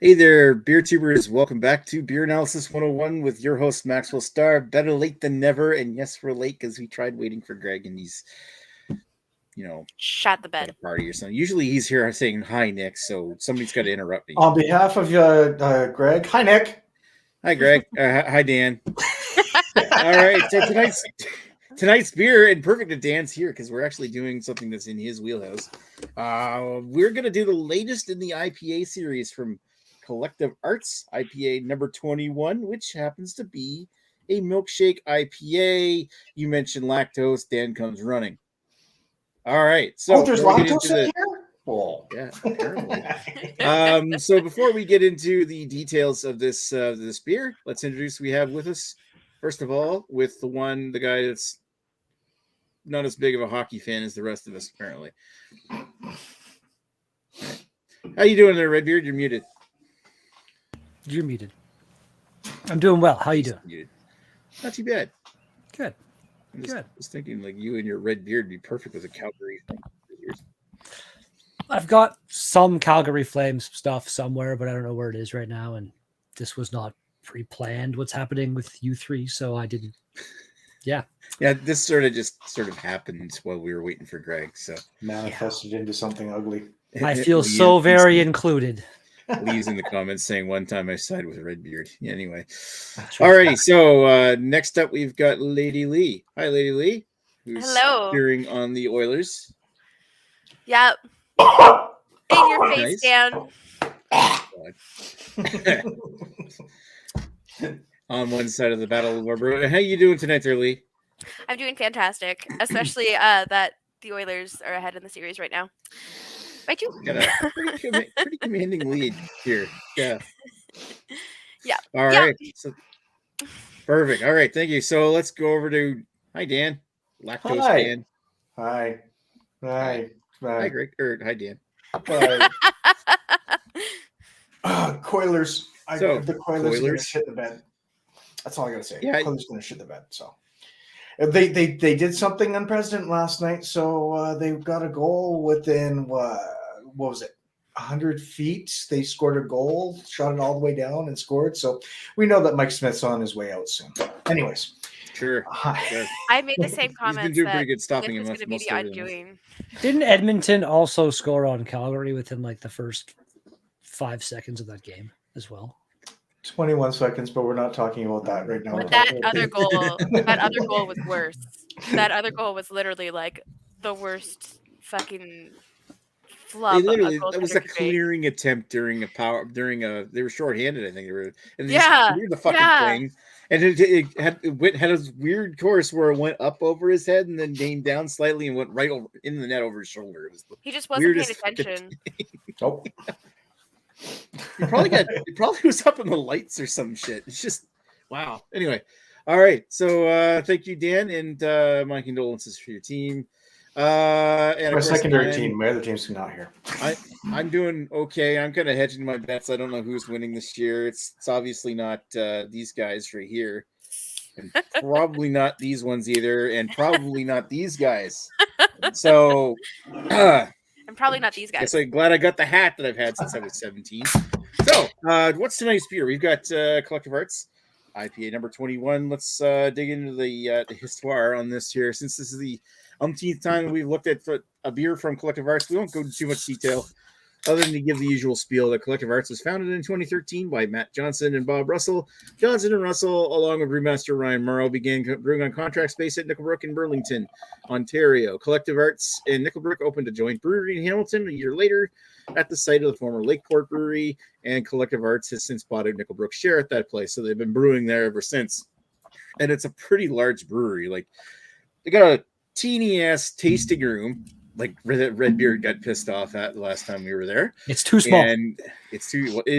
Hey there, beer tubers. Welcome back to Beer Analysis 101 with your host, Maxwell Starr. Better late than never. And yes, we're late because we tried waiting for Greg and he's, shot the at bed. a party or something. Usually he's here saying hi, Nick. So somebody's got to interrupt me. On behalf of Greg, hi, Nick. Hi, Greg. Hi, Dan. All right. So tonight's beer, and perfect that Dan's here because we're actually doing something that's in his wheelhouse. We're going to do the latest in the IPA series from Collective Arts, IPA number 21, which happens to be a Milkshake IPA. You mentioned lactose, Dan comes running. All right. So there's lactose in here? Well, yeah, apparently. So before we get into the details of this beer, let's introduce we have with us, first of all, with the guy that's not as big of a hockey fan as the rest of us, apparently. How you doing there, Redbeard? You're muted. You're muted. I'm doing well. How you doing? Muted. Not too bad. Good. I was thinking like you and your red beard would be perfect with a Calgary thing. I've got some Calgary Flames stuff somewhere, but I don't know where it is right now. And this was not pre-planned what's happening with you three, so I didn't. Yeah. Yeah, this sort of happened while we were waiting for Greg. So manifested into something ugly. I feel so very included. Leaves in the comments saying one time I sided with Redbeard. Yeah, anyway. Alrighty, so next up we've got Lady Lee. Hi, Lady Lee. Who's Hello. cheering on the Oilers. Yep. In your face, Nice. Dan. On one side of the battle of Barbara. How you doing tonight there, Lee? I'm doing fantastic, especially that the Oilers are ahead in the series right now. By two. Got a pretty commanding lead here. Yeah. Yeah. All right. So, perfect. All right. Thank you. So let's go over to hi, Dan. Lactose Hi. Dan. Hi, Hi, Greg. Hi, Dan. Coilers. So, the Coilers are going to Coilers. shit the bed. That's all I got to say. Yeah, Coilers going to shit the bed. So they did something unprecedented last night. So they got a goal within what was it? 100 feet. They scored a goal, shot it all the way down, and scored. So we know that Mike Smith's on his way out soon. Anyways. Sure. I made the same He's comments. been doing pretty that good stopping him. Smith is going to be the undoing. Didn't Edmonton also score on Calgary within like the first 5 seconds of that game as well? 21 seconds, but we're not talking about that right now. But that other goal was worse. That other goal was literally like the worst fucking flub. That was a clearing attempt during they were shorthanded, I think they were. And they Yeah. just cleared the fucking thing. And it had a weird course where it went up over his head and then came down slightly and went right over in the net over his shoulder. It was he just wasn't paying attention. Nope. It probably was up in the lights or some shit. It's just wow. Anyway, all right. So thank you, Dan, and my condolences for your team. And our secondary team, my other team's not here. I'm doing okay. I'm kind of hedging my bets. I don't know who's winning this year. It's obviously not these guys right here, and probably not these ones either, and probably not these guys. So, and probably not these guys. I'm glad I got the hat that I've had since I was 17. So, what's tonight's beer? We've got Collective Arts IPA number 21. Let's dig into the histoire on this here, since this is the umpteenth time we've looked at a beer from Collective Arts. We won't go into too much detail other than to give the usual spiel that Collective Arts was founded in 2013 by Matt Johnson and Bob Russell. Johnson and Russell, along with brewmaster Ryan Morrow, began brewing on contract space at Nickelbrook in Burlington, Ontario. Collective Arts and Nickelbrook opened a joint brewery in Hamilton a year later at the site of the former Lakeport Brewery, and Collective Arts has since bought a Nickelbrook share at that place, so they've been brewing there ever since. And it's a pretty large brewery. Like, they got a teeny ass tasting room, like Redbeard got pissed off at the last time we were there. It's too small, and it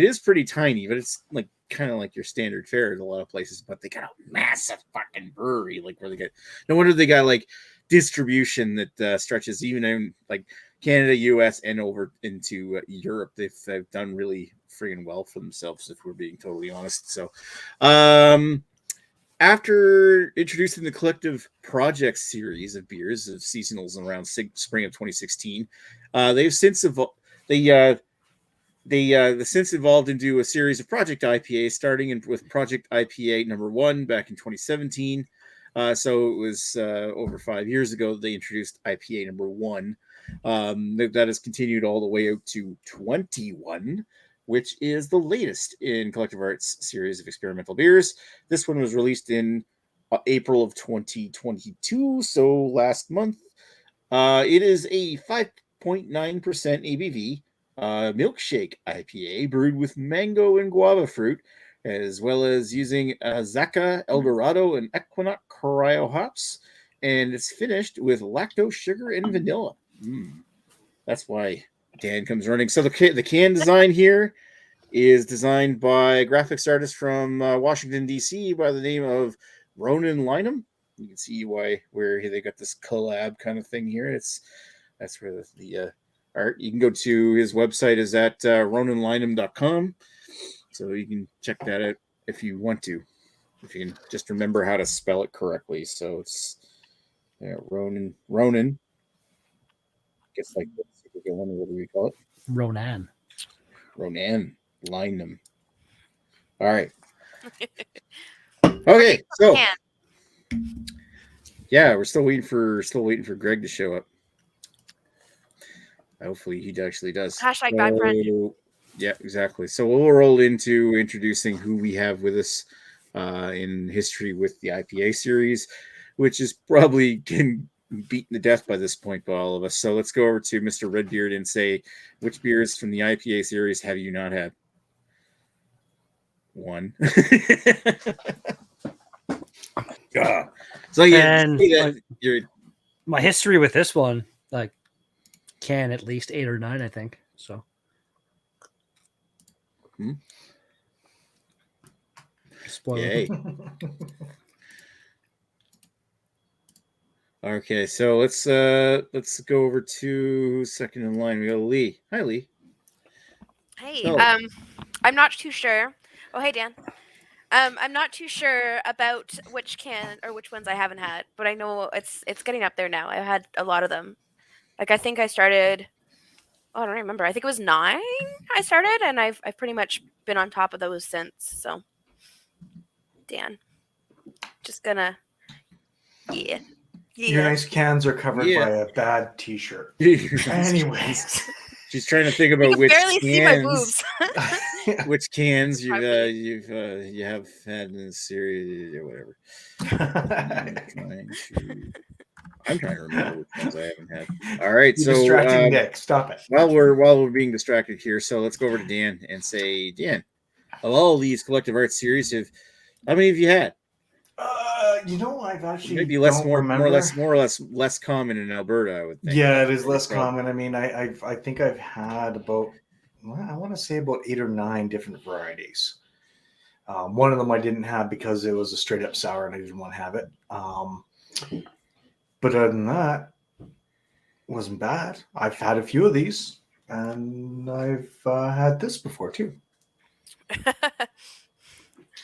is pretty tiny, but it's like kind of like your standard fare at a lot of places. But they got a massive fucking brewery, like where they get. No wonder they got like distribution that stretches even in like Canada, US, and over into Europe. They've done really friggin' well for themselves, if we're being totally honest. So, after introducing the Collective Project series of beers of seasonals around spring of 2016, they've since they since evolved into a series of Project IPAs, starting with Project IPA number 1 back in 2017. So it was over 5 years ago they introduced IPA number 1. That has continued all the way out to 21, which is the latest in Collective Arts series of experimental beers. This one was released in April of 2022, so last month. It is a 5.9% ABV milkshake IPA brewed with mango and guava fruit, as well as using Zaka, Eldorado, and Equinox Cryo hops. And it's finished with lactose, sugar, and vanilla. That's why Dan comes running. So the can design here is designed by a graphics artist from Washington, D.C. by the name of Ronan Lynham. You can see where they got this collab kind of thing here. That's where the art. You can go to his website is at ronanlynham.com. So you can check that out if you want to. If you can just remember how to spell it correctly. So it's Ronan. Guess like what do we call it? Ronan Lynham. All right. Okay, so yeah, we're still waiting for Greg to show up. Hopefully he actually does. Hashtag bad friend. Yeah, exactly. So we'll roll into introducing who we have with us in history with the IPA series, which is probably getting beaten to death by this point by all of us. So let's go over to Mr. Redbeard and say, which beers from the IPA series have you not had? One. Yeah. So yeah, my history with this one, like, can at least 8 or 9, I think. So. Yay. Okay, so let's go over to second in line. We got Lee. Hi, Lee. Hey, I'm not too sure. Oh, hey, Dan. I'm not too sure about which ones I haven't had, but I know it's getting up there now. I've had a lot of them. Like I think I started. Oh, I don't remember. I think it was 9 I started, and I've pretty much been on top of those since. So, Dan, just gonna, yeah. Your nice cans are covered by a bad T-shirt. Anyways. She's trying to think about which barely cans, see my boobs. which cans you have had in this series or whatever. I'm trying to remember which ones I haven't had. All right, You're distracting Nick. Stop it. While we're being distracted here, so let's go over to Dan and say, Dan, of all these Collective Arts series, how many have you had? I've actually maybe less common in Alberta, I would think. Yeah, it is less common. I mean, I think I've had about, I want to say about 8 or 9 different varieties. One of them I didn't have because it was a straight up sour and I didn't want to have it. But other than that, it wasn't bad. I've had a few of these, and I've had this before too.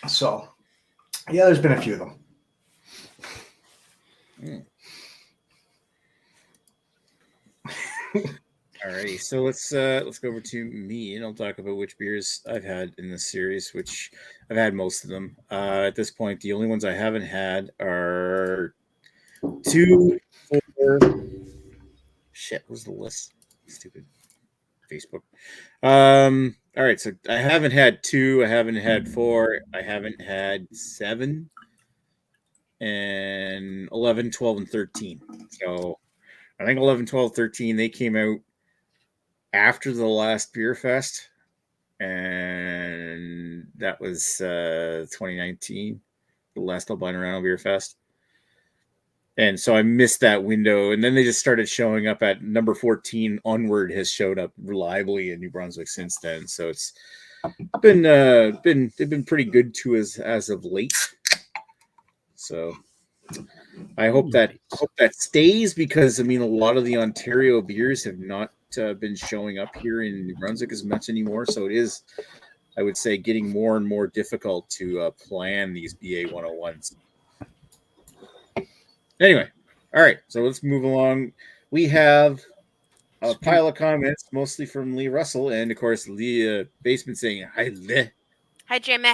So, yeah, there's been a few of them. Alrighty, so let's go over to me, and I'll talk about which beers I've had in this series, which I've had most of them. At this point, the only ones I haven't had are 2, 4. Shit, where's the list? Stupid Facebook. All right, so I haven't had 2, I haven't had 4, I haven't had 7, and 11, 12, and 13. So I think 11, 12, 13, they came out after the last beer fest, and that was 2019, the last Albino Beer Fest. And so I missed that window, and then they just started showing up at number 14 onward has showed up reliably in New Brunswick since then. So it's been they've been pretty good to us as of late. So I hope that stays, because I mean a lot of the Ontario beers have not been showing up here in New Brunswick as much anymore. So it is, I would say, getting more and more difficult to plan these BA 101s. Anyway, all right, so let's move along. We have a pile of comments, mostly from Lee Russell, and of course Lee Basement saying hi Lee. Hi, Jimmy.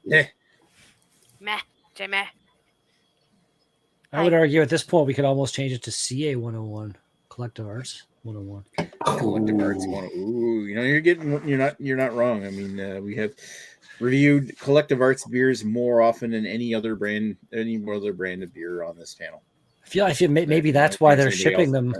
Lee. Meh, Jimmy. I would argue at this point we could almost change it to CA 101, Collective Arts 101. Collective Arts 101. Ooh, you're not wrong. I mean, we have reviewed Collective Arts beers more often than any other brand of beer on this channel. I feel maybe that's why they're shipping them.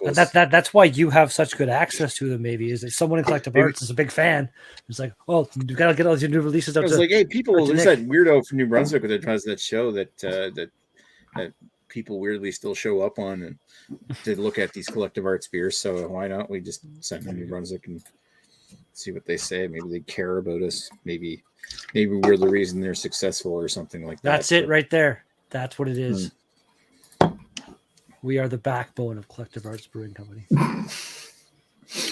That's why you have such good access to them. Maybe is that someone in Collective Arts is a big fan. It's like, oh, you gotta get all these new releases up. It's like, hey, people, there's that weirdo from New Brunswick that does that show that people weirdly still show up on and to look at these Collective Arts beers. So why not we just send them to New Brunswick and see what they say? Maybe they care about us. Maybe we're the reason they're successful or something like that. That's it right there. That's what it is. We are the backbone of Collective Arts Brewing Company.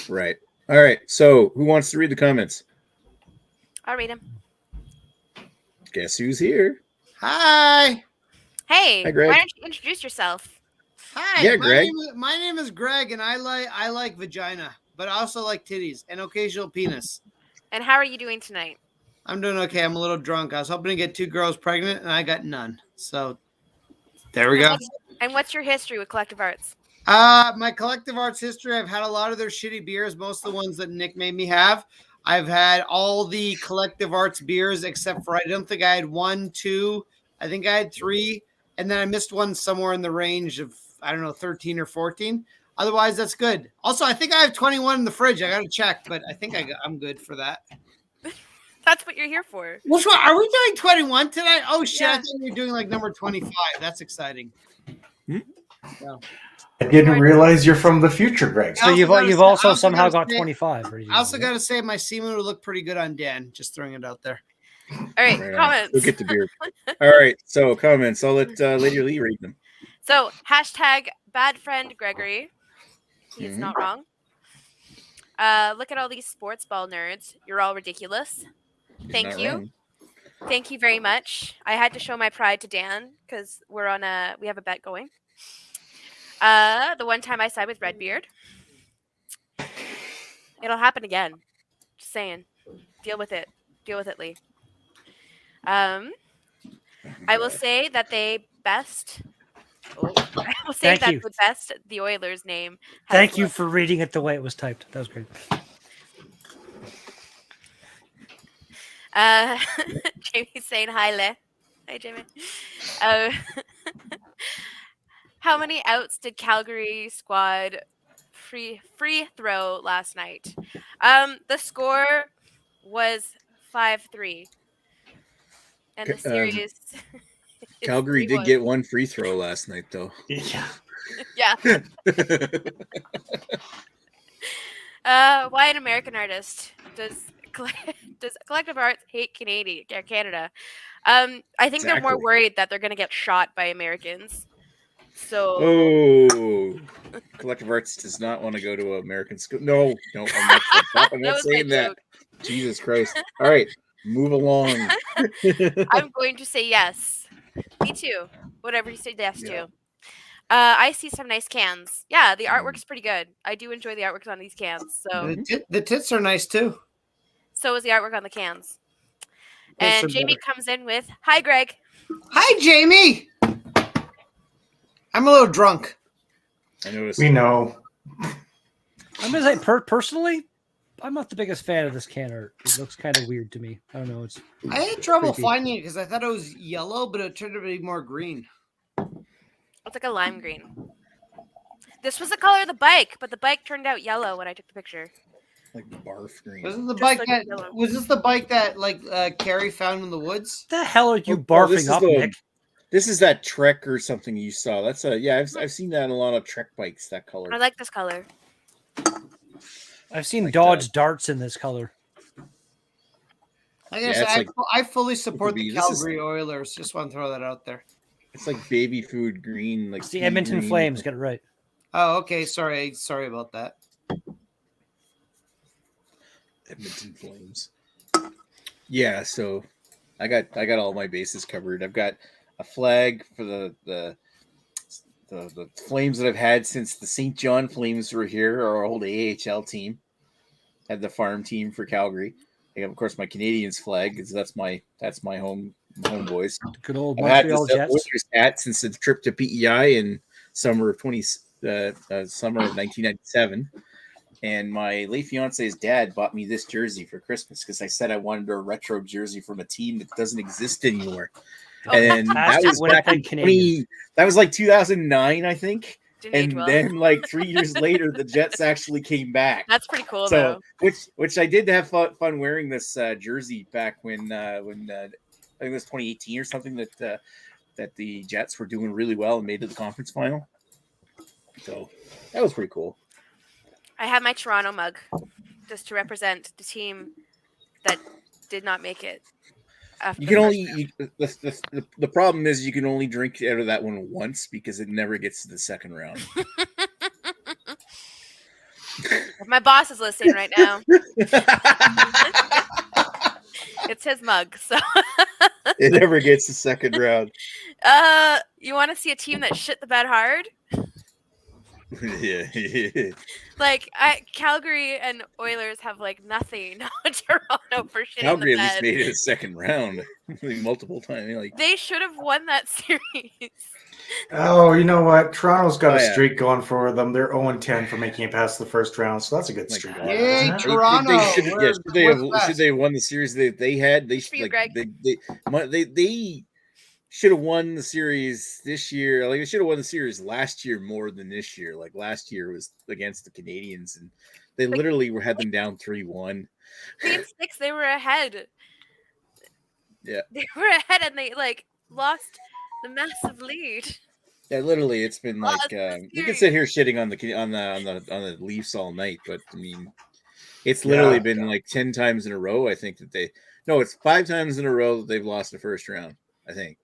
Right. All right. So who wants to read the comments? I'll read them. Guess who's here? Hi. Hey, hi, Greg. Why don't you introduce yourself? Hi. Yeah, Greg. My name is Greg, and I like vagina, but I also like titties and occasional penis. And how are you doing tonight? I'm doing okay. I'm a little drunk. I was hoping to get 2 girls pregnant, and I got none. So there we go. And what's your history with Collective Arts? My Collective Arts history, I've had a lot of their shitty beers, most of the ones that Nick made me have. I've had all the Collective Arts beers except for I don't think I had 1, 2. I think I had 3. And then I missed one somewhere in the range of, I don't know, 13 or 14. Otherwise, that's good. Also, I think I have 21 in the fridge. I got to check, but I think I'm good for that. That's what you're here for. Which one? Are we doing 21 tonight? Oh, shit. Yeah. I think we're doing like number 25. That's exciting. No. I didn't realize you're from the future, Greg. So you've also somehow got 25. I also got to say my semen would look pretty good on Dan. Just throwing it out there. All right, comments. We'll get the beer. All right, so comments. I'll let Lady Lee read them. So hashtag bad friend Gregory. He's not wrong. Look at all these sports ball nerds. You're all ridiculous. Thank you. Wrong. Thank you very much. I had to show my pride to Dan because we have a bet going. The one time I side with Redbeard. It'll happen again. Just saying. Deal with it. Deal with it, Lee. I will say that they best. I will say Thank that you. the best the Oilers name. Thank you for reading it the way it was typed. That was great. Jamie's saying hi, Le. Hi, Jamie. How many outs did Calgary squad free throw last night? The score was 5-3. And the series Calgary did get 1 free throw last night, though. Yeah. Yeah. Why an American artist? Does Collective Arts hate Canada? I think they're more worried that they're going to get shot by Americans. So Collective Arts does not want to go to American school. No, I'm not saying that. Jesus Christ. All right, move along. I'm going to say yes. Me too. Whatever you say yes to. I see some nice cans. Yeah, the artwork's pretty good. I do enjoy the artworks on these cans. So the tits are nice too. So is the artwork on the cans. And Jamie comes in with, "Hi, Greg." Hi, Jamie. I'm a little drunk. I noticed. We know. I'm gonna say personally, I'm not the biggest fan of this can art. It looks kind of weird to me. I don't know. I had trouble creepy. finding it because I thought it was yellow, but it turned out to be more green. It's like a lime green. This was the color of the bike, but the bike turned out yellow when I took the picture. Like barf green. Was this the bike that Carrie found in the woods? What the hell are you barfing up, Nick? This is that Trek or something you saw. That's I've seen that in a lot of Trek bikes. That color. I like this color. I've seen Dodge darts in this color. I fully support the Calgary Oilers. Just want to throw that out there. It's like baby food green. Like it's the Edmonton green. Flames. Get it right. Oh, okay. Sorry about that. Edmonton Flames. Yeah, so I got all my bases covered. I've got a flag for the the Flames that I've had since the St. John Flames were here, our old AHL team. Had the farm team for Calgary. I have, of course, my Canadiens flag because that's my home boys. Good old I've had Montreal this Jets. Oilers hat since the trip to PEI in summer of 1997. And my late fiance's dad bought me this jersey for Christmas because I said I wanted a retro jersey from a team that doesn't exist anymore. And that was back in that was like 2009, I think. And then like 3 years later, the Jets actually came back. That's pretty cool, so, though. Which I did have fun wearing this jersey back when I think it was 2018 or something that the Jets were doing really well and made to the conference final. So that was pretty cool. I have my Toronto mug just to represent the team that did not make it. You can only the problem is you can only drink out of that one once because it never gets to the second round. My boss is listening right now. It's his mug, so it never gets the second round. You want to see a team that shit the bed hard? Yeah. Like Calgary and Oilers have like nothing on Toronto for shitting Calgary the bed. at least made it a second round multiple times. Like they should have won that series. Oh, you know what? Toronto's got a streak going for them. They're 0-10 for making it past the first round, so that's a good streak. Yay, Toronto! Should they have won the series they had? They should have won the series this year. Like they should have won the series last year more than this year. Like last year was against the Canadiens, and they literally had them down 3-1. Game 6, they were ahead. Yeah, they were ahead, and they like lost the massive lead. Yeah, literally, it's been like we can sit here shitting on the Leafs all night, but I mean, it's literally been like 10 times in a row. I think it's 5 times in a row that they've lost the first round. I think.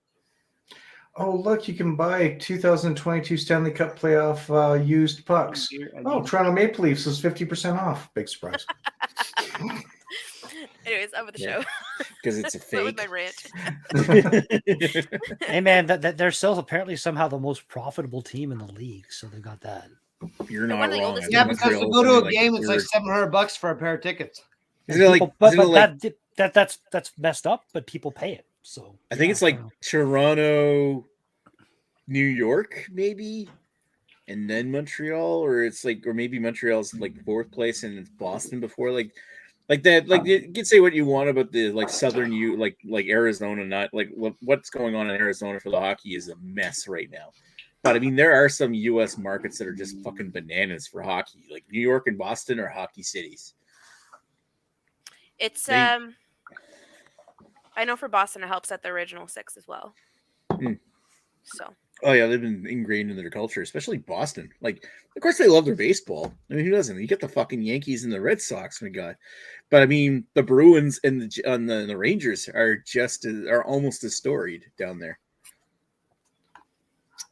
Oh, look, you can buy 2022 Stanley Cup playoff used pucks. Oh, Toronto Maple Leafs is 50% off. Big surprise. Anyways, on with the show. Because it's a fake. That was my rant. Hey, man, they're still apparently somehow the most profitable team in the league, so they got that. You're not wrong. Yeah, because to go to a game, it's like $700 for a pair of tickets. That's messed up, but people pay it. So I think it's like Toronto, New York, maybe, and then Montreal, or maybe Montreal's like 4th place and it's Boston before, like that. Like you can say what you want about the like southern like Arizona, not like what's going on in Arizona for the hockey is a mess right now. But I mean, there are some U.S. markets that are just fucking bananas for hockey. Like New York and Boston are hockey cities. It's I know for Boston it helps at the original 6 as well. So. Oh yeah, they've been ingrained in their culture, especially Boston. Like, of course they love their baseball. I mean, who doesn't? You get the fucking Yankees and the Red Sox, my God. But I mean, the Bruins and the Rangers are almost as storied down there.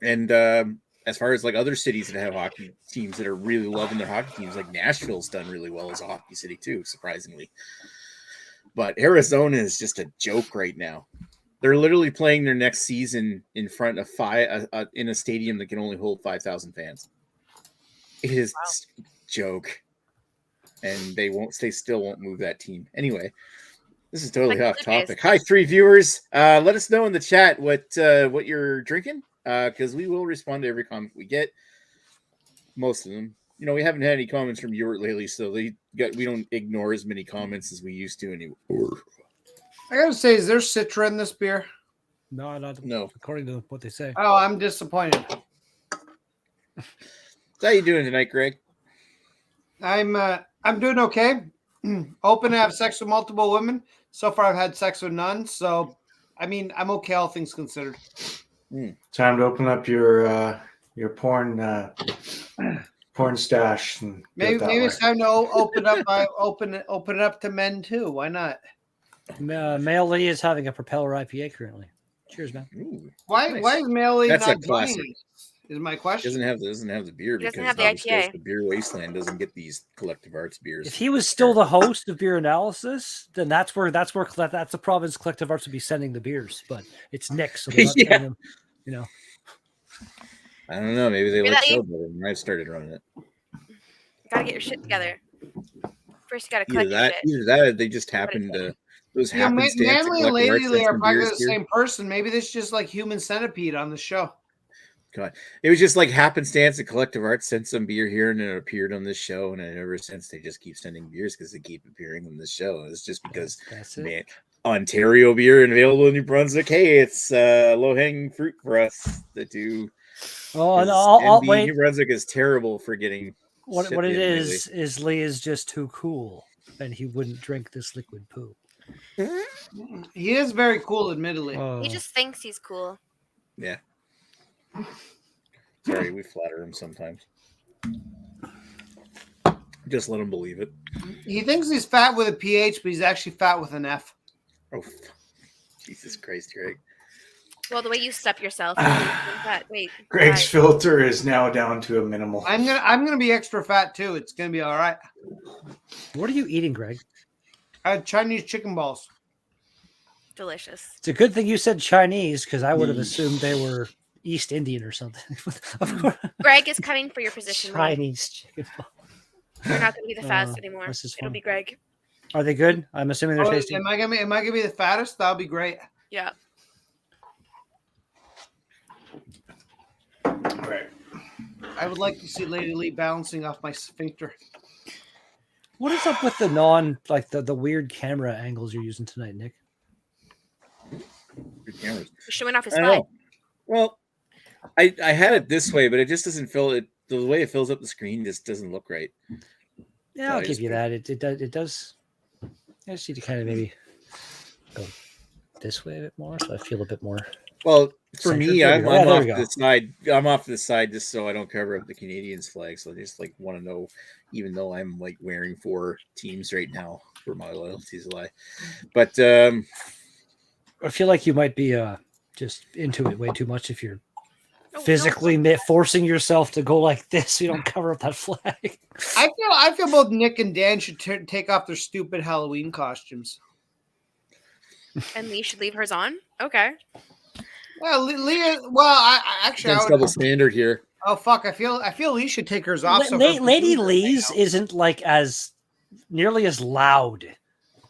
And as far as like other cities that have hockey teams that are really loving their hockey teams, like Nashville's done really well as a hockey city too, surprisingly. But Arizona is just a joke right now. They're literally playing their next season in front of in a stadium that can only hold 5,000 fans. It is a joke, and they still won't move that team. Anyway, this is totally off topic. Hi, 3 viewers. Let us know in the chat what you're drinking, because we will respond to every comment we get. Most of them. You know, we haven't had any comments from Ewart lately, so we don't ignore as many comments as we used to anymore. I gotta say, is there Citra in this beer? No. According to what they say. Oh, I'm disappointed. How you doing tonight, Greg? I'm doing okay. Open to have sex with multiple women. So far, I've had sex with none. So, I mean, I'm okay, all things considered. Time to open up your porn stash. And maybe it's time to open it up to men too. Why not? Male Lee is having a Propeller IPA currently. Cheers, man. Ooh, why is Male Lee That's not a classic. joining? Is my question. Doesn't have the beer because doesn't have the IPA. The Beer Wasteland doesn't get these Collective Arts beers. If he was still the host of Beer Analysis, then that's the province Collective Arts would be sending the beers. But it's Nick, so they're not sending them, you know. I don't know. Maybe they Hear like that, Lee? show better. I've started running it. You gotta get your shit together. First, you gotta collect your shit. Either that, or they just happened to. It was happenstance. Manly and Lady Lee are probably the here. same person. Maybe this is just like Human Centipede on the show. God, it was just like happenstance. The Collective Arts sent some beer here, and it appeared on this show. And ever since, they just keep sending beers because they keep appearing on this show. It's just because, man, Ontario beer and available in New Brunswick. Hey, it's low hanging fruit for us to do. Oh, and I'll wait. New Brunswick is terrible for getting. What it is Lee is just too cool, and he wouldn't drink this liquid poo. He is very cool, admittedly. He just thinks he's cool. Yeah. Sorry, we flatter him sometimes. Just let him believe it. He thinks he's fat with a PH, but he's actually fat with an F. Oh, Jesus Christ, Greg. Well, the way you step yourself. Wait. Greg's filter is now down to a minimal. I'm gonna be extra fat too. It's gonna be all right. What are you eating, Greg? I had Chinese chicken balls. Delicious. It's a good thing you said Chinese, because I would have assumed they were East Indian or something. Of course. Greg is coming for your position. Chinese chicken balls. You're not going to be the fast anymore. It'll be Greg. Are they good? I'm assuming they're tasty. Am I gonna be the fattest? That'll be great. Yeah. All right. I would like to see Lady Lee balancing off my sphincter. What is up with the the weird camera angles you're using tonight, Nick? Good cameras. You're showing off his I slide. know. Well, I had it this way, but it just doesn't fill it. The way it fills up the screen just doesn't look right. Yeah, So I'll give you that. It does. I just need to kind of maybe go this way a bit more, so I feel a bit more. Well, for centered. me, There I'm we go. off to the side. I'm off to the side just so I don't cover up the Canadians flag. So I just want to know, even though I'm like wearing 4 teams right now, where my loyalties lie. But I feel like you might be just into it way too much if you're physically forcing yourself to go like this so you don't cover up that flag. I feel both Nick and Dan should take off their stupid Halloween costumes. And Lee should leave hers on? Okay. Well, Lee. Well, I actually. That's double standard here. Oh fuck! I feel Lee should take hers off. Lady Lee's isn't like as nearly as loud.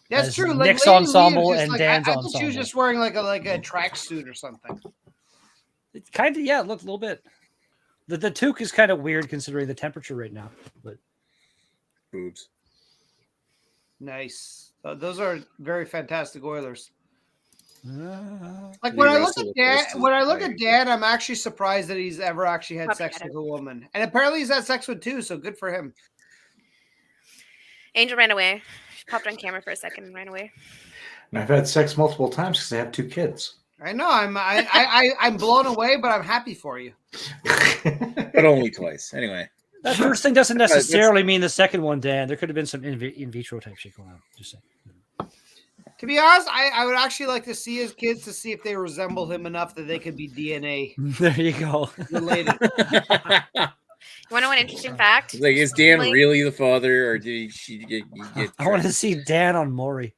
That's true. Like Nick's ensemble and Dan's I ensemble. She was just wearing like a tracksuit or something. It kind of look a little bit. The toque is kind of weird considering the temperature right now. But boobs. Nice. Those are very fantastic Oilers. Like They when I wrestle look at Dan, I'm actually surprised that he's ever actually had sex with a woman, and apparently he's had sex with 2. So good for him. Angel ran away. She popped on camera for a second and ran away. And I've had sex multiple times because I have 2 kids. I know. I'm blown away, but I'm happy for you. But only twice. Anyway. that first thing doesn't necessarily mean the second one, Dan. There could have been some in vitro type shit going on. Just saying. To be honest, I would actually like to see his kids to see if they resemble him enough that they could be DNA There you go. related. You want to know an interesting fact? Like, is Dan really the father, or did she get? I want to see Dan on Maury.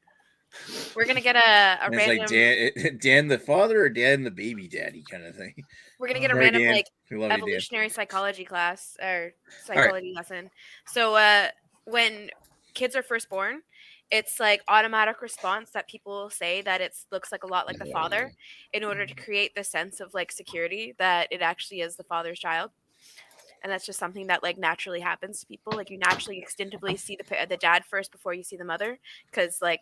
We're gonna get a It's random. like Dan the father or Dan the baby daddy kind of thing. We're gonna get a Sorry, random Dan. like We love you, Dan. evolutionary psychology class or psychology lesson. So when kids are first born, it's like automatic response that people say that it looks like a lot like the father in order to create the sense of like security that it actually is the father's child. And that's just something that like naturally happens to people. Like you naturally instinctively see the dad first before you see the mother, because like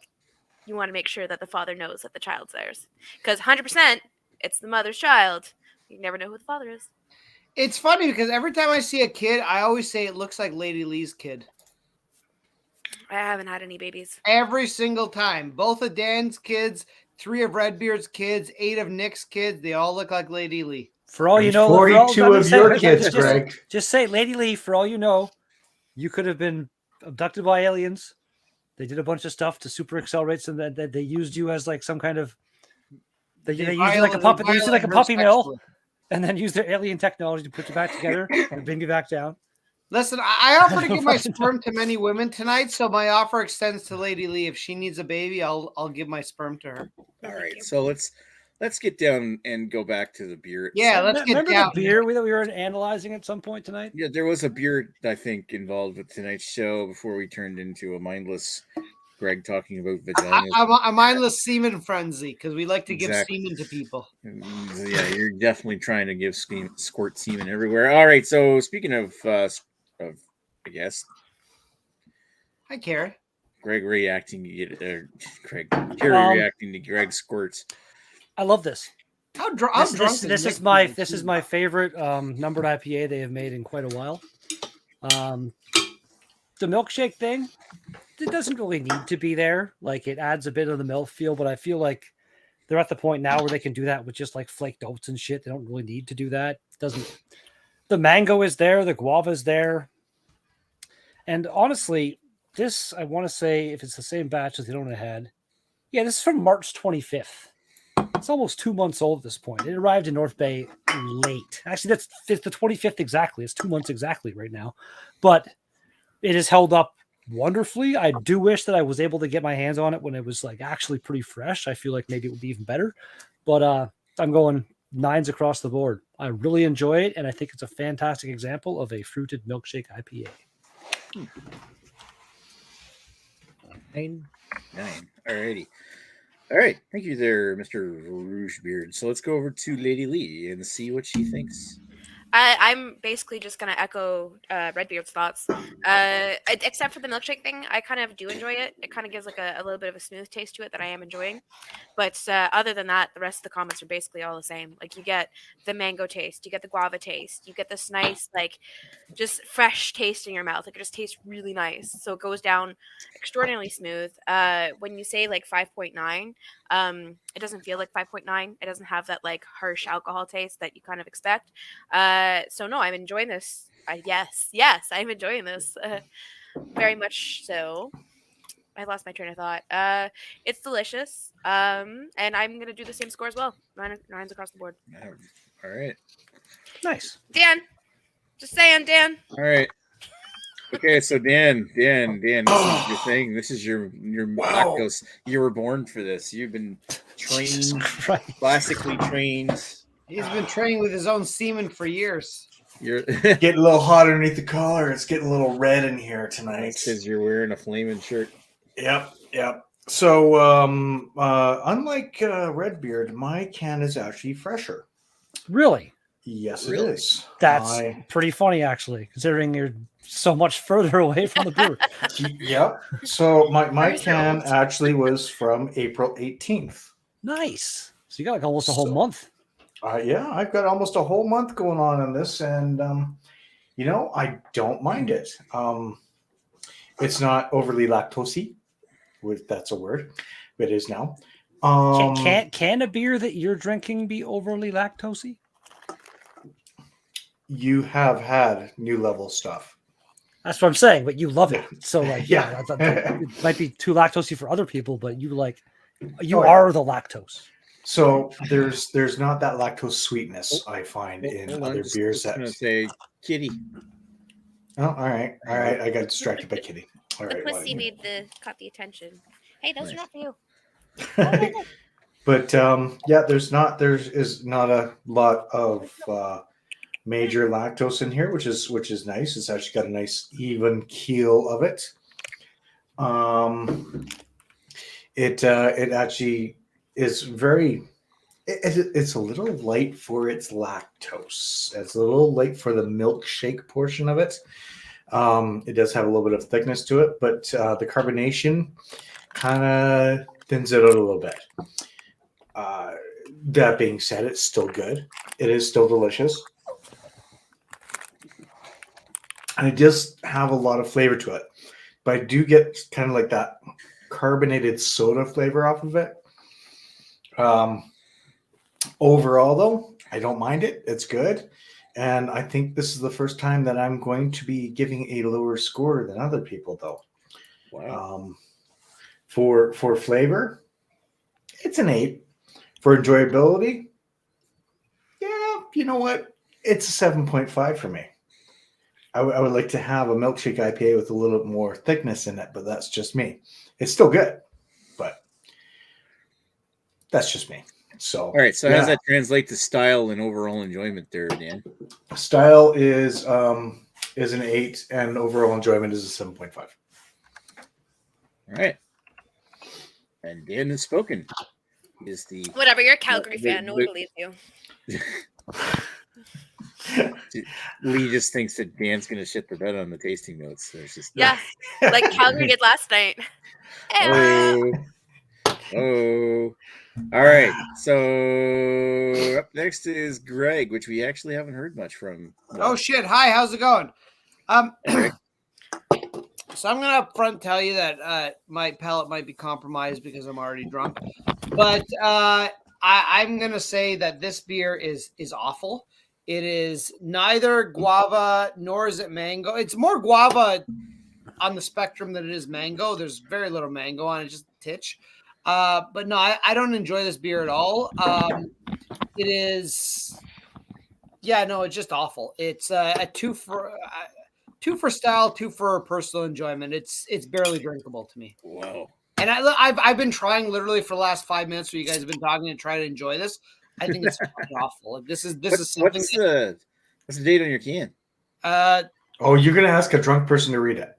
you want to make sure that the father knows that the child's theirs. Because 100% it's the mother's child. You never know who the father is. It's funny because every time I see a kid, I always say it looks like Lady Lee's kid. I haven't had any babies. Every single time. Both of Dan's kids, 3 of Redbeard's kids, 8 of Nick's kids, they all look like Lady Lee. For all you know, 42 of your kids, Greg. Just say, Lady Lee, for all you know, you could have been abducted by aliens. They did a bunch of stuff to super accelerate some that they used you as like some kind of they used you like a puppet. They used you like a puppy mill, and then used their alien technology to put you back together and bring you back down. Listen, I offer to give my sperm to many women tonight, so my offer extends to Lady Lee. If she needs a baby, I'll give my sperm to her. All right, so let's let's get down and go back to the beer. Yeah, let's get Remember down. the beer that we were analyzing at some point tonight? Yeah, there was a beer, I think, involved with tonight's show before we turned into a mindless Greg talking about vaginas. A mindless semen frenzy because we like to give semen to people. Yeah, you're definitely trying to give squirt semen everywhere. All right, so speaking of I guess. Hi, Carrie. Greg reacting to Carrie reacting to Greg squirts. I love this. How drunk? This is my favorite numbered IPA they have made in quite a while. The milkshake thing, it doesn't really need to be there. Like, it adds a bit of the milk feel, but I feel like they're at the point now where they can do that with just like flaked oats and shit. They don't really need to do that. The mango is there, the guava is there, and honestly, this, I want to say, if it's the same batch as the one I had, yeah, this is from March 25th. It's almost 2 months old at this point. It arrived in North Bay late. Actually, it's the 25th exactly. It's 2 months exactly right now. But it has held up wonderfully. I do wish that I was able to get my hands on it when it was like actually pretty fresh. I feel like maybe it would be even better. But I'm going 9s across the board. I really enjoy it, and I think it's a fantastic example of a fruited milkshake IPA. 9. Alrighty. All right. Thank you there, Mr. Rougebeard. So let's go over to Lady Lee and see what she thinks. I'm basically just going to echo Redbeard's thoughts. Except for the milkshake thing, I kind of do enjoy it. It kind of gives like a little bit of a smooth taste to it that I am enjoying. But other than that, the rest of the comments are basically all the same. Like, you get the mango taste, you get the guava taste, you get this nice, like, just fresh taste in your mouth. Like, it just tastes really nice. So it goes down extraordinarily smooth. When you say like 5.9, it doesn't feel like 5.9. It doesn't have that like harsh alcohol taste that you kind of expect. So no, I'm enjoying this. Yes, I'm enjoying this very much so. I lost my train of thought. It's delicious. And I'm gonna do the same score as well. 9s across the board. All right. Nice. Dan. Just saying, Dan. All right. Okay, so Dan, this is your thing. This is your lactose. You were born for this. You've been trained, classically trained. He's been training with his own semen for years. You're getting a little hot underneath the collar. It's getting a little red in here tonight. Because you're wearing a flaming shirt. Yep. So, unlike Redbeard, my can is actually fresher. Really? Yes, it is. That's pretty funny, actually, considering you're so much further away from the brewer. Yep. So my can actually was from April 18th. Nice. So you got like almost a whole month. Yeah, I've got almost a whole month going on this, and I don't mind it. It's not overly lactosey, if that's a word. It is now. Can a beer that you're drinking be overly lactosey? You have had new level stuff. That's what I'm saying, but you love it. So like, yeah, it might be too lactosey for other people, but you are the lactose. So there's not that lactose sweetness I find in other beers. I'm gonna say Kitty. Oh, all right. I got distracted by Kitty. All right. The pussy caught the attention. Hey, those are not for you. But there is not a lot of major lactose in here, which is nice. It's actually got a nice even keel of it. It actually is very. It's a little light for its lactose. It's a little light for the milkshake portion of it. It does have a little bit of thickness to it, but the carbonation kind of thins it out a little bit. That being said, it's still good. It is still delicious. And it does have a lot of flavor to it. But I do get kind of like that carbonated soda flavor off of it. Overall, though, I don't mind it. It's good. And I think this is the first time that I'm going to be giving a lower score than other people, though. Wow. For flavor, it's an 8. For enjoyability, yeah, you know what? It's a 7.5 for me. I would like to have a milkshake IPA with a little bit more thickness in it, but that's just me. It's still good, but that's just me. So all right. So how does that translate to style and overall enjoyment there, Dan? Style is an 8, and overall enjoyment is a 7.5. All right. And Dan has spoken. Is the Whatever, you're a Calgary fan. No one believes you. Lee just thinks that Dan's going to shit the bed on the tasting notes. So it's just like Calgary did last night. Oh. All right. So up next is Greg, which we actually haven't heard much from. Oh shit! Hi, how's it going? So I'm gonna upfront tell you that my palate might be compromised because I'm already drunk, but I'm gonna say that this beer is awful. It is neither guava nor is it mango. It's more guava on the spectrum than it is mango. There's very little mango on it, just a titch. But no, I don't enjoy this beer at all. It is, it's just awful. It's a 2 for 2 for style, 2 for personal enjoyment. It's barely drinkable to me. Wow. And I've been trying literally for the last 5 minutes where you guys have been talking and trying to enjoy this. I think it's fucking awful. This is something. What's the date on your can? You're gonna ask a drunk person to read it.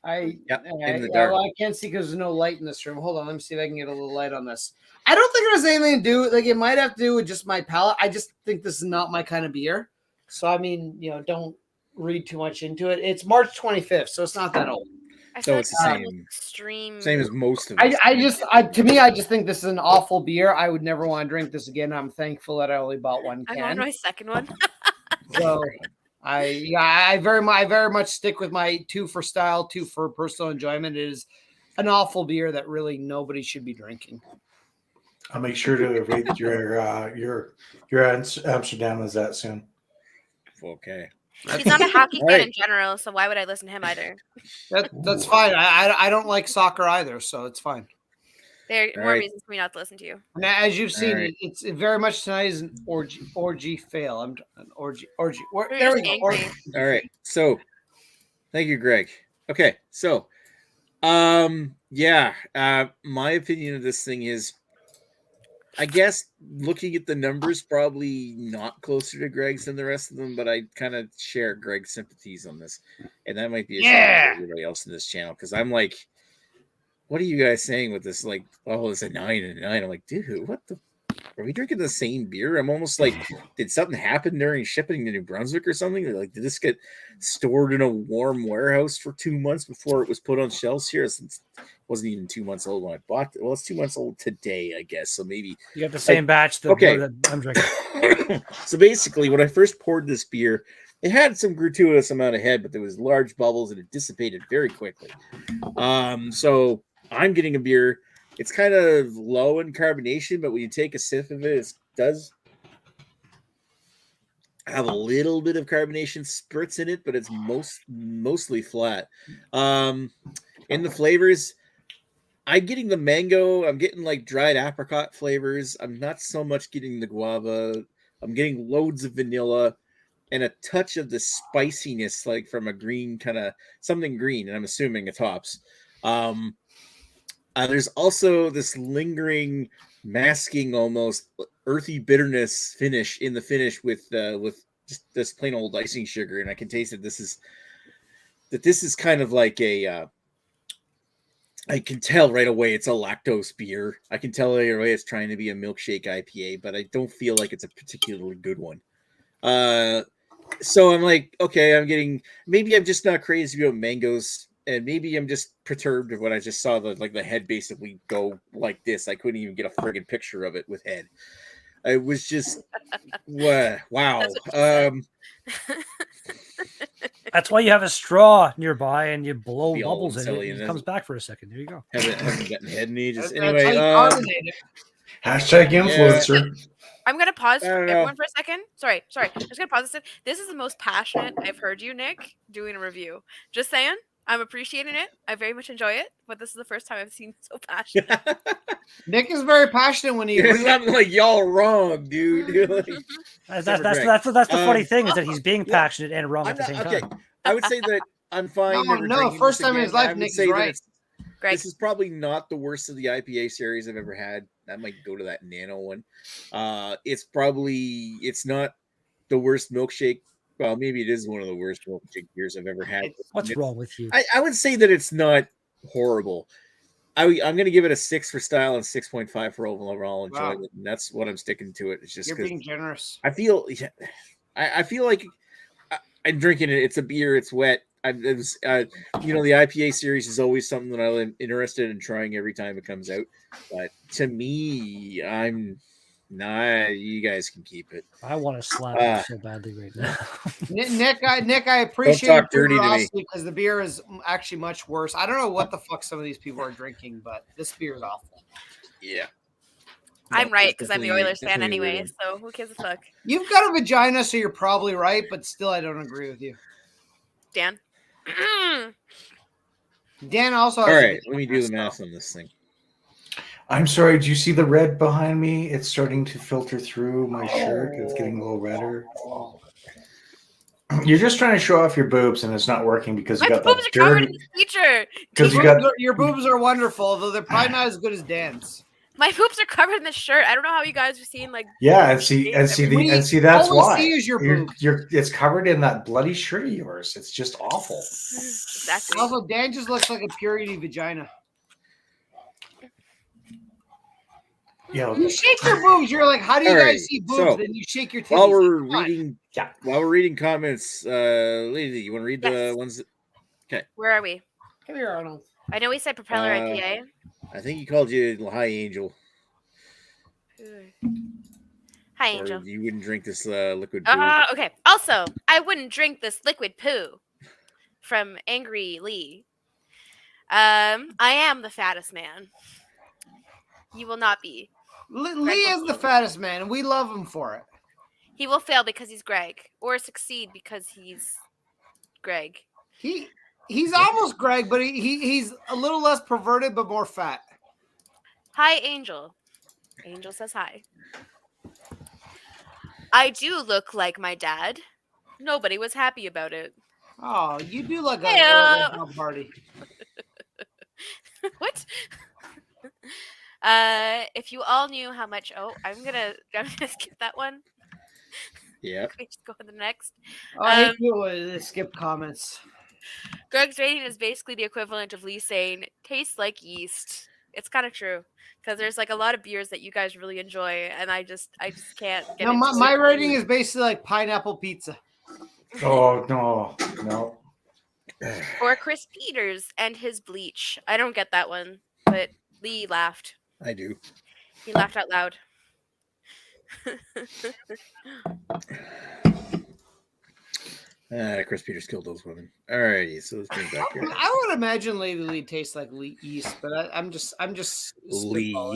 In the dark. Well, I can't see because there's no light in this room. Hold on, let me see if I can get a little light on this. I don't think it has anything to do. Like, it might have to do with just my palate. I just think this is not my kind of beer. So I mean, don't read too much into it. It's March 25th, so it's not that old. So it's the same as most of us. To me, I just think this is an awful beer. I would never want to drink this again. I'm thankful that I only bought one can. I'm on my second one. So I very much stick with my 2 for style, 2 for personal enjoyment. It is an awful beer that really nobody should be drinking. I'll make sure to rate your Amsterdam as that soon. Okay. He's not a hockey fan in general, so why would I listen to him either? That's fine. I don't like soccer either, so it's fine. There are more reasons for me not to listen to you. Now, as you've seen, it's very much tonight is an orgy fail. I'm an orgy. There we go. All right. So, thank you, Greg. Okay. So, my opinion of this thing is, I guess looking at the numbers, probably not closer to Greg's than the rest of them, but I kind of share Greg's sympathies on this, and that might be a shame for everybody else in this channel because I'm like, what are you guys saying with this? Like, oh, it's a 9 and a 9. I'm like, dude, what the? Are we drinking the same beer? I'm almost like, did something happen during shipping to New Brunswick or something? Or like, did this get stored in a warm warehouse for 2 months before it was put on shelves here? Since it wasn't even 2 months old when I bought it. Well, it's 2 months old today, I guess. So maybe you got the same batch that I'm drinking. So basically, when I first poured this beer, it had some gratuitous amount of head, but there was large bubbles and it dissipated very quickly. So I'm getting a beer. It's kind of low in carbonation, but when you take a sip of it, it does have a little bit of carbonation spurts in it, but it's mostly flat. In the flavors, I'm getting the mango. I'm getting like dried apricot flavors. I'm not so much getting the guava. I'm getting loads of vanilla and a touch of the spiciness, like from a green kind of something green, and I'm assuming it's hops. There's also this lingering, masking, almost earthy bitterness finish in the finish with just this plain old icing sugar, and I can taste that this is kind of like a. I can tell right away it's a lactose beer. I can tell right away it's trying to be a milkshake IPA, but I don't feel like it's a particularly good one. So I'm like, okay, maybe I'm just not crazy about mangoes. And maybe I'm just perturbed of what I just saw. The head basically go like this. I couldn't even get a friggin' picture of it with head. It was just wow. That's why you have a straw nearby and you blow bubbles in it. And it comes back for a second. There you go. Haven't gotten head in ages. Anyway, hashtag influencer. I'm gonna pause everyone for a second. Sorry. I'm just gonna pause this. This is the most passionate I've heard you, Nick, doing a review. Just saying. I'm appreciating it. I very much enjoy it, but this is the first time I've seen so passionate. Nick is very passionate when he. It's not like y'all wrong, dude. Like, that's the funny thing is that he's being passionate and wrong at the same time. I would say that I'm fine. No. First time in his life, Nick is right. Greg. This is probably not the worst of the IPA series I've ever had. That might go to that nano one. It's not the worst milkshake. Well, maybe it is one of the worst milkshake beers I've ever had. What's wrong with you? I would say that it's not horrible. I'm going to give it a 6 for style and 6.5 for overall enjoyment. And that's what I'm sticking to it. It's just You're being generous. I feel like I'm drinking it. It's a beer. It's wet. The IPA series is always something that I'm interested in trying every time it comes out. But to me, I'm not. You guys can keep it. I want to slap you so badly right now. Nick, I appreciate Don't talk dirty to me, because the beer is actually much worse. I don't know what the fuck some of these people are drinking, but this beer is awful. Yeah. I'm right because I'm the Oilers fan anyway, so who gives a fuck? You've got a vagina, so you're probably right, but still, I don't agree with you. Dan? Dan also has All a right, vagina, let me do the so- math on this thing. I'm sorry. Do you see the red behind me? It's starting to filter through my shirt. It's getting a little redder. You're just trying to show off your boobs, and it's not working because you My got boobs that are covered dirty. in feature. Because you got Your boobs are wonderful, though they're probably not as good as Dan's. My boobs are covered in this shirt. I don't know how you guys are seeing like. yeah, and see that's all we why see is your boobs. it's covered in that bloody shirt of yours. It's just awful. Exactly. Also, Dan just looks like a purity vagina. Yeah. You shake your boobs. You're like, how do you All guys right, see boobs? so, Then you shake your titties. While we're Come on. reading comments, Lady, you want to read Yes. the ones? Where are we? Come here, Arnold. I know we said Propeller IPA. I think he called you High Angel. Hi, Angel. Or you wouldn't drink this liquid poo. Okay. Also, I wouldn't drink this liquid poo from Angry Lee. I am the fattest man. You will not be. Lee is the fattest man, and we love him for it. He will fail because he's Greg, or succeed because he's Greg. He's almost Greg, but he's a little less perverted, but more fat. Hi, Angel. Angel says hi. I do look like my dad. Nobody was happy about it. Oh, you do look like Hey-o. a party. What? If you all knew how much. Oh, I'm gonna skip that one. Yeah. Can we just go to the next? Oh, I hate people that skip comments. Greg's rating is basically the equivalent of Lee saying tastes like yeast. It's kind of true because there's like a lot of beers that you guys really enjoy, and I just can't get No, into my it. rating is basically like pineapple pizza. Oh no. Or Chris Peters and his bleach. I don't get that one, but Lee laughed. I do. He laughed out loud. Chris Peters killed those women. Alrighty, so let's bring it back here. I would imagine Lady Lee tastes like yeast, but I'm just spitballing.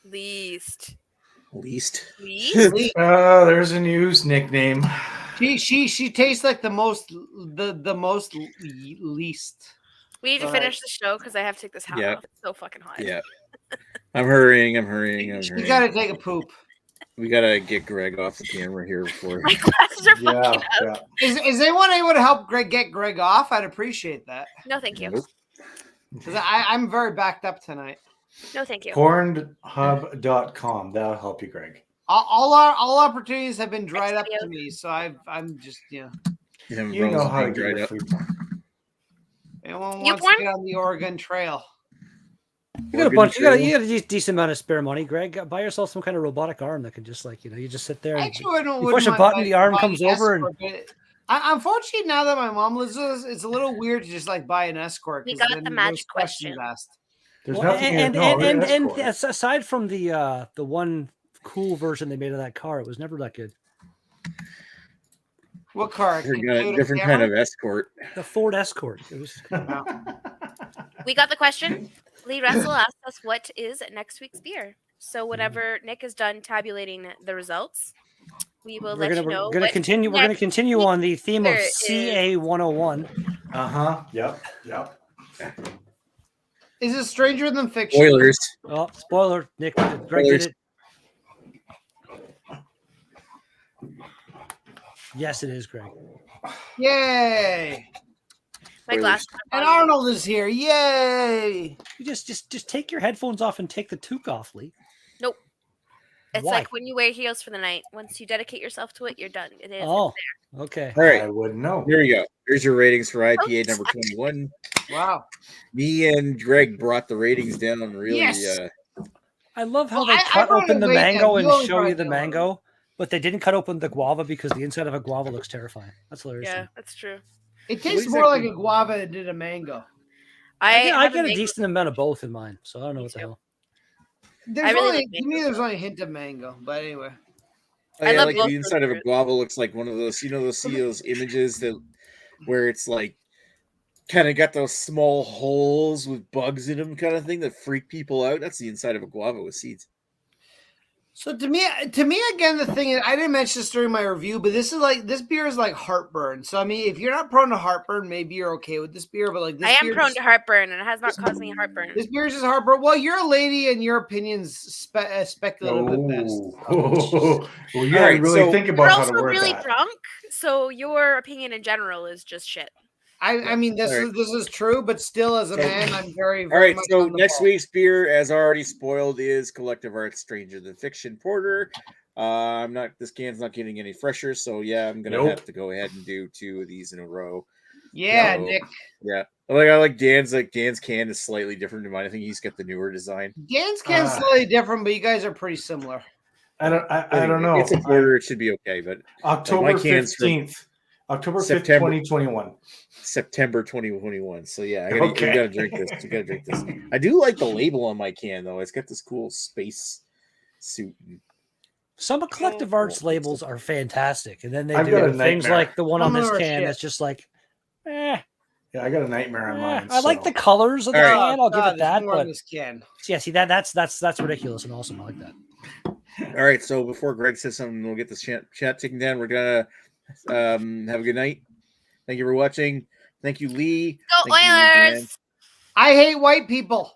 Least. Least? There's a news nickname. She tastes like the most least. We need to finish the show because I have to take this hat off. It's so fucking hot. Yeah. I'm hurrying. You gotta take a poop. We gotta get Greg off the camera here before. My glasses are fucking up. Is anyone able to help get Greg off? I'd appreciate that. No, thank you. Nope. Because I'm very backed up tonight. No, thank you. Pornhub.com. That'll help you, Greg. All opportunities have been dried up to me, so I'm just You know how to dried get up. free. Anyone You wants to get on the Oregon Trail? You got a bunch. You got a decent amount of spare money, Greg. Buy yourself some kind of robotic arm that can just you just sit there. Actually, you push a button, the arm comes over, and unfortunately, now that my mom lives with us, it's a little weird to just buy an escort. We got the magic question. Asked. There's well, nothing. and aside from the one cool version they made of that car, it was never that good. What car? Different kind of escort. The Ford Escort. It was. We got the question. Lee Russell asked us what is next week's beer. So whenever Nick is done tabulating the results, we will let you know. We're going to continue on the theme of CA 101. Yep. Is it Stranger Than Fiction? Oilers. Oh, spoiler. Nick, Greg did it. Yes, it is, Greg. Yay! My glasses. And Arnold is here. Yay! You just take your headphones off and take the toque off, Lee. Nope. It's Why? like when you wear heels for the night. Once you dedicate yourself to it, you're done. It is. Oh, okay. All right, I wouldn't know. here you go. Here's your ratings for IPA number 21. Wow. Me and Greg brought the ratings down on really. Yes. I love how Well, they I cut brought open it the way down. mango You and only show brought you it the down. mango, but they didn't cut open the guava because the inside of a guava looks terrifying. That's hilarious. Yeah, that's true. It tastes is more that- like a guava than did a mango. I have get a mango- decent amount of both in mine, so I don't know Me what the too. hell. There's I really only, like to me, there's only a hint of mango. But anyway. I yeah, love like both the those inside of a fruits. guava looks like one of those. You know, those images that where it's like kind of got those small holes with bugs in them, kind of thing that freak people out. That's the inside of a guava with seeds. So to me again, the thing is, I didn't mention this during my review, but this beer is like heartburn. So I mean, if you're not prone to heartburn, maybe you're okay with this beer. But like this, I am beer prone just- to heartburn, and it has not caused me heartburn. This beer is just heartburn. Well, you're a lady, and your opinions speculative at best. Oh, well, you All gotta right, really so- think You're about how also to word really that. drunk, so your opinion in general is just shit. I mean, this All right. is true, but still, as a man, I'm very, All very right, much so on the next ball. week's beer, as already spoiled, is Collective Arts Stranger Than Fiction Porter. This can's not getting any fresher, so yeah, I'm gonna Nope. have to go ahead and do 2 of these in a row. Yeah, So, Nick. Yeah, I like Dan's can is slightly different to mine. I think he's got the newer design. Dan's can's slightly different, but you guys are pretty similar. I don't Anyway, know. It's a porter; it should be okay. But October my can's from 15th. October 5th, September. 2021. September 2021. So yeah, Okay. you gotta drink this. You gotta drink this. I do like the label on my can though. It's got this cool space suit. Some of Collective Arts labels are fantastic, and then they I've got a do things nightmare. like the one on Some of this them are can shit. that's just like, eh. Yeah, I got a nightmare on mine. I like so. the colors of the All right. can. I'll give God, it there's that, more in but this can. yeah, see that's ridiculous and awesome. I like that. All right, so before Greg says something, we'll get this chat taken down. We're gonna have a good night. Thank you for watching. Thank you, Lee. Go Thank you, Dan. Oilers! I hate white people.